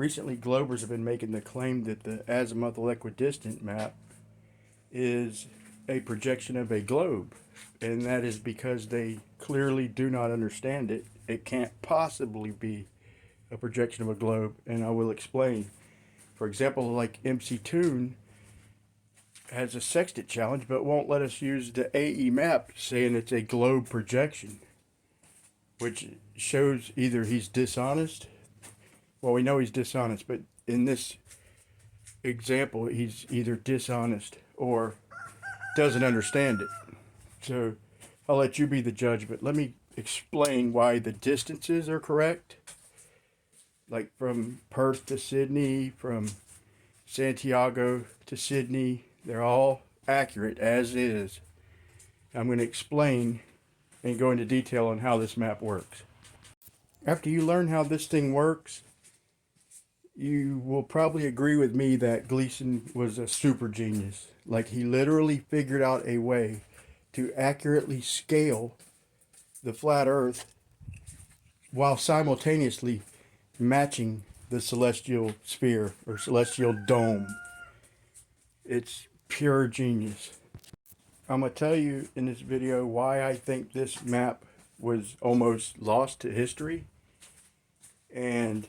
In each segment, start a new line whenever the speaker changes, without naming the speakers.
Recently, Globers have been making the claim that the azimuthal equidistant map is a projection of a globe, and that is because they clearly do not understand it. It can't possibly be a projection of a globe, and I will explain. For example, like MC Toon has a sextant challenge, but won't let us use the AE map, saying it's a globe projection, which shows either he's dishonest. Well, we know he's dishonest, but in this example, he's either dishonest or doesn't understand it. So I'll let you be the judge, but let me explain why the distances are correct. Like from Perth to Sydney, from Santiago to Sydney, they're all accurate as is. I'm going to explain and go into detail on how this map works. After you learn how this thing works, you will probably agree with me that Gleason was a super genius. Like, he literally figured out a way to accurately scale the flat Earth while simultaneously matching the celestial sphere or celestial dome. It's pure genius. I'm going to tell you in this video why I think this map was almost lost to history, and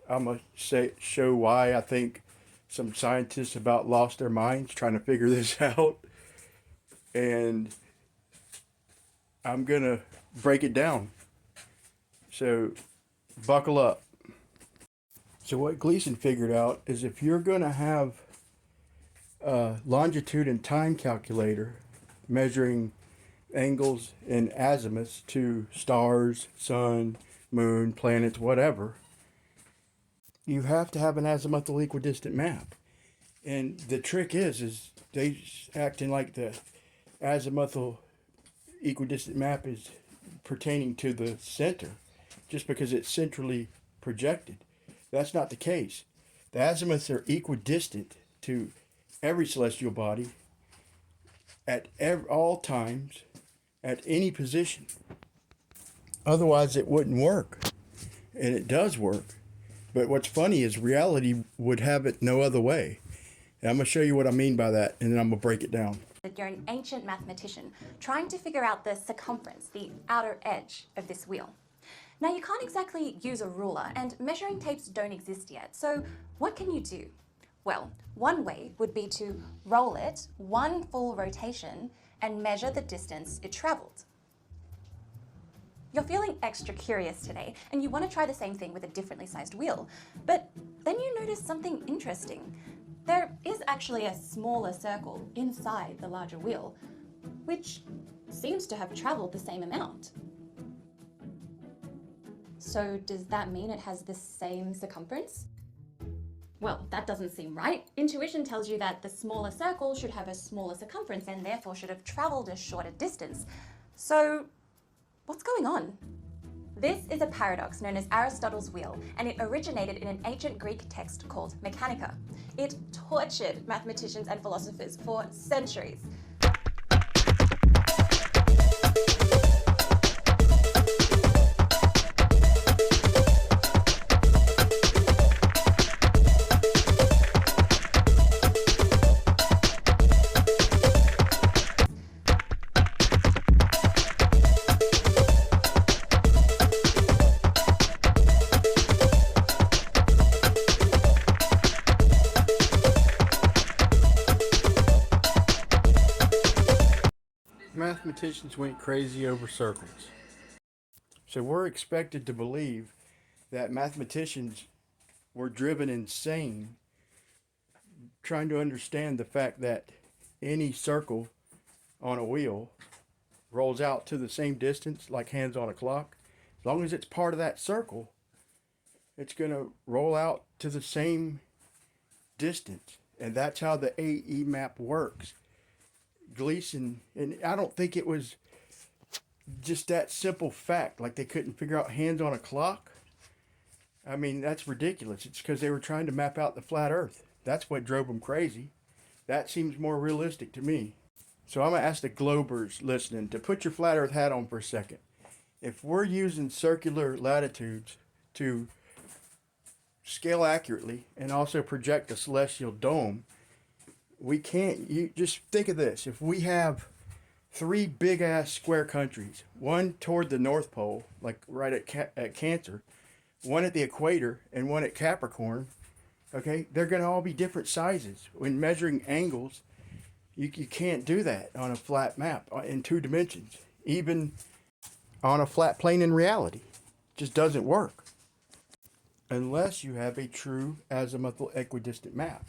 I'm going to show why I think some scientists about lost their minds trying to figure this out, and I'm going to break it down. So buckle up. So what Gleason figured out is if you're going to have a longitude and time calculator measuring angles and azimuths to stars, sun, moon, planets, whatever, you have to have an azimuthal equidistant map. And the trick is they acting like the azimuthal equidistant map is pertaining to the center just because it's centrally projected. That's not the case. The azimuths are equidistant to every celestial body at all times, at any position. Otherwise, it wouldn't work. And it does work. But what's funny is reality would have it no other way. And I'm going to show you what I mean by that, and then I'm going to break it down.
You're an ancient mathematician trying to figure out the circumference, the outer edge of this wheel. Now, you can't exactly use a ruler, and measuring tapes don't exist yet. So what can you do? Well, one way would be to roll it one full rotation and measure the distance it traveled. You're feeling extra curious today, and you want to try the same thing with a differently sized wheel. But then you notice something interesting. There is actually a smaller circle inside the larger wheel, which seems to have traveled the same amount. So does that mean it has the same circumference? Well, that doesn't seem right. Intuition tells you that the smaller circle should have a smaller circumference and therefore should have traveled a shorter distance. So what's going on? This is a paradox known as Aristotle's wheel, and it originated in an ancient Greek text called Mechanica. It tortured mathematicians and philosophers for centuries.
Mathematicians went crazy over circles. So we're expected to believe that mathematicians were driven insane trying to understand the fact that any circle on a wheel rolls out to the same distance like hands on a clock. As long as it's part of that circle, it's going to roll out to the same distance. And that's how the AE map works. Gleason, and I don't think it was just that simple fact, like they couldn't figure out hands on a clock. I mean, that's ridiculous. It's because they were trying to map out the flat Earth. That's what drove them crazy. That seems more realistic to me. So I'm going to ask the Globers listening to put your flat Earth hat on for a second. If we're using circular latitudes to scale accurately and also project a celestial dome, we can't, you just think of this. If we have three big ass square countries, one toward the North Pole, like right at Cancer, one at the equator, and one at Capricorn, okay, they're going to all be different sizes. When measuring angles, you can't do that on a flat map in 2 dimensions. Even on a flat plane in reality, it just doesn't work. Unless you have a true azimuthal equidistant map,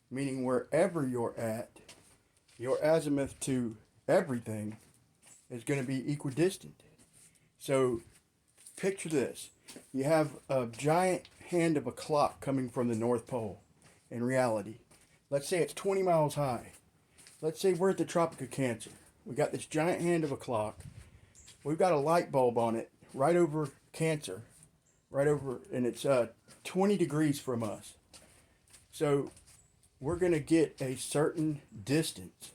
meaning wherever you're at, your azimuth to everything is going to be equidistant. So picture this. You have a giant hand of a clock coming from the North Pole in reality. Let's say it's 20 miles high. Let's say we're at the Tropic of Cancer. We got this giant hand of a clock. We've got a light bulb on it right over Cancer. Right over, and it's 20 degrees from us. So we're going to get a certain distance.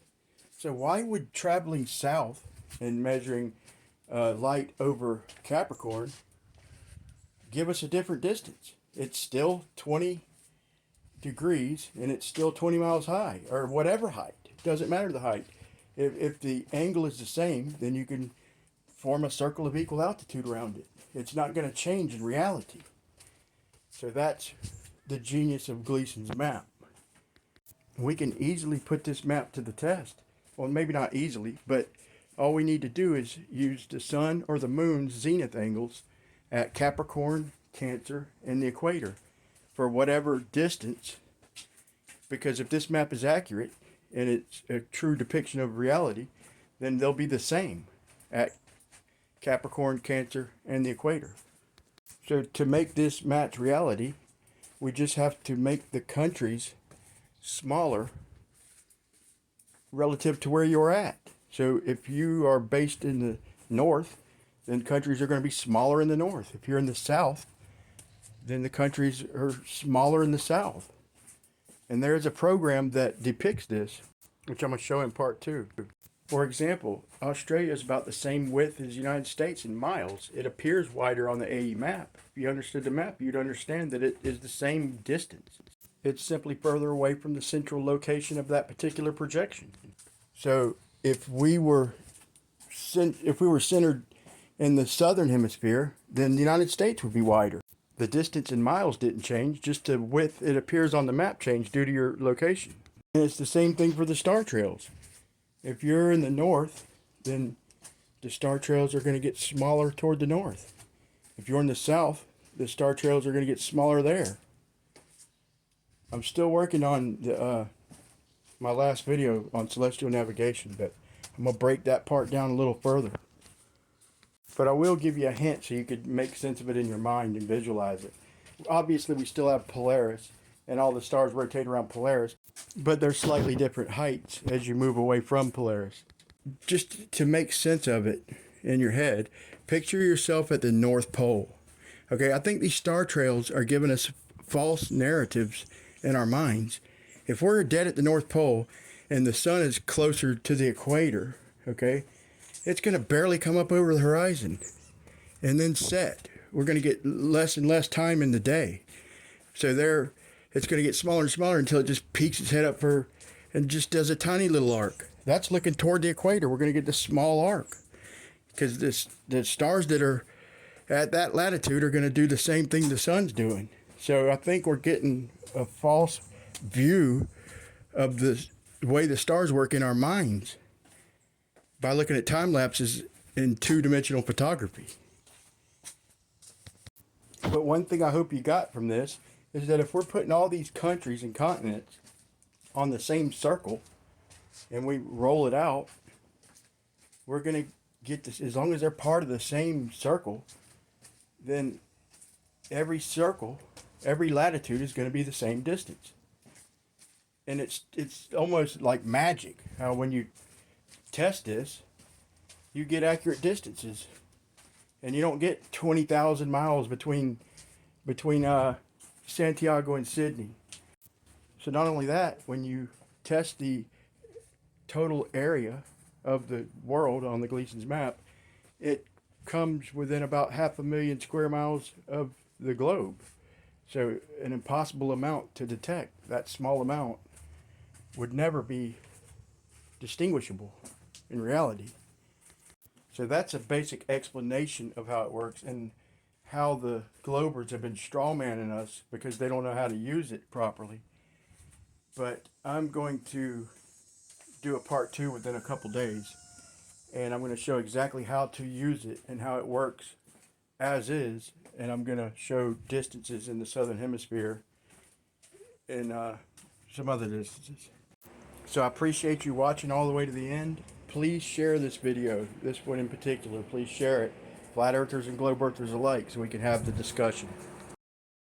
So why would traveling south and measuring light over Capricorn give us a different distance? It's still 20 degrees and it's still 20 miles high, or whatever height. It doesn't matter the height. If the angle is the same, then you can form a circle of equal altitude around it. It's not going to change in reality. So that's the genius of Gleason's map. We can easily put this map to the test. Well, maybe not easily, but all we need to do is use the sun or the moon's zenith angles at Capricorn, Cancer, and the equator for whatever distance. Because if this map is accurate and it's a true depiction of reality, then they'll be the same at Capricorn, Cancer, and the equator. So to make this match reality, we just have to make the countries smaller relative to where you're at. So if you are based in the north, then countries are going to be smaller in the north. If you're in the south, then the countries are smaller in the south. And there's a program that depicts this, which I'm going to show in part 2. For example, Australia is about the same width as the United States in miles. It appears wider on the AE map. If you understood the map, you'd understand that it is the same distance. It's simply further away from the central location of that particular projection. So if we were centered in the southern hemisphere, then the United States would be wider. The distance in miles didn't change, just the width it appears on the map changed due to your location. And it's the same thing for the star trails. If you're in the north, then the star trails are going to get smaller toward the north. If you're in the south, the star trails are going to get smaller there. I'm still working on my last video on celestial navigation, but I'm going to break that part down a little further. But I will give you a hint so you could make sense of it in your mind and visualize it. Obviously, we still have Polaris, and all the stars rotate around Polaris, but they're slightly different heights as you move away from Polaris. Just to make sense of it in your head, picture yourself at the North Pole. Okay, I think these star trails are giving us false narratives in our minds. If we're dead at the North Pole and the sun is closer to the equator, okay, it's going to barely come up over the horizon and then set. We're going to get less and less time in the day. So it's going to get smaller and smaller until it just peeks its head up and just does a tiny little arc. That's looking toward the equator. We're going to get this small arc because the stars that are at that latitude are going to do the same thing the sun's doing. So I think we're getting a false view of the way the stars work in our minds by looking at time lapses in 2-dimensional photography. But one thing I hope you got from this is that if we're putting all these countries and continents on the same circle and we roll it out, we're going to get this, as long as they're part of the same circle, then every circle, every latitude is going to be the same distance. And it's almost like magic how when you test this, you get accurate distances. And you don't get 20,000 miles between Santiago and Sydney. So not only that, when you test the total area of the world on the Gleason's map, it comes within about 500,000 square miles of the globe. So an impossible amount to detect, that small amount, would never be distinguishable in reality. So that's a basic explanation of how it works and how the Globers have been strawmanning us because they don't know how to use it properly. But I'm going to do a part 2 within a couple days, and I'm going to show exactly how to use it and how it works as is, and I'm going to show distances in the southern hemisphere and some other distances. So I appreciate you watching all the way to the end. Please share this video, this one in particular. Please share it, flat earthers and globe earthers alike, so we can have the discussion.